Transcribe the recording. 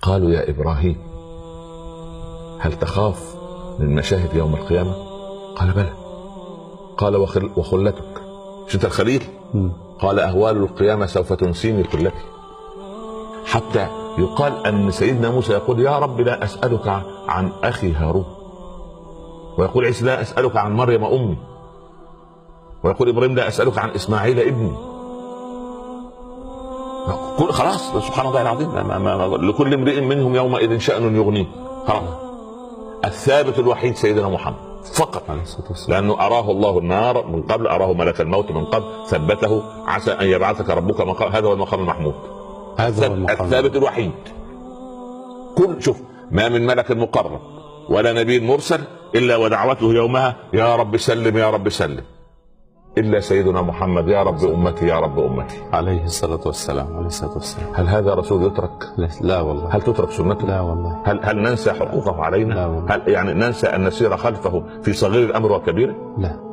قالوا يا إبراهيم هل تخاف من مشاهد يوم القيامة؟ قال بلى. قال وخلتك؟ مش انت الخليل؟ قال أهوال القيامة سوف تنسيني خلتي. حتى يقال أن سيدنا موسى يقول يا رب لا أسألك عن أخي هارون، ويقول عيسى لا أسألك عن مريم أمي، ويقول إبراهيم لا أسألك عن إسماعيل ابني. خلاص سبحان الله العظيم، لكل امرئ منهم يومئذ شأن يغنيه. خلاص الثابت الوحيد سيدنا محمد فقط، لأنه أراه الله النار من قبل، أراه ملك الموت من قبل، ثبته عسى أن يبعثك ربك مقام، هذا هو المقام المحمود، هذا هو الثابت الوحيد. كل شوف ما من ملك مقرب ولا نبي مرسل إلا ودعوته يومها يا رب سلم يا رب سلم، إلا سيدنا محمد يا رب أمتي يا رب أمتي عليه الصلاة والسلام. عليه الصلاة والسلام. هل هذا رسول يترك؟ لا والله. هل تترك سنته؟ لا والله. هل ننسى حقوقه علينا؟ لا والله. هل يعني ننسى أن نسير خلفه في صغير الأمر وكبيره؟ لا.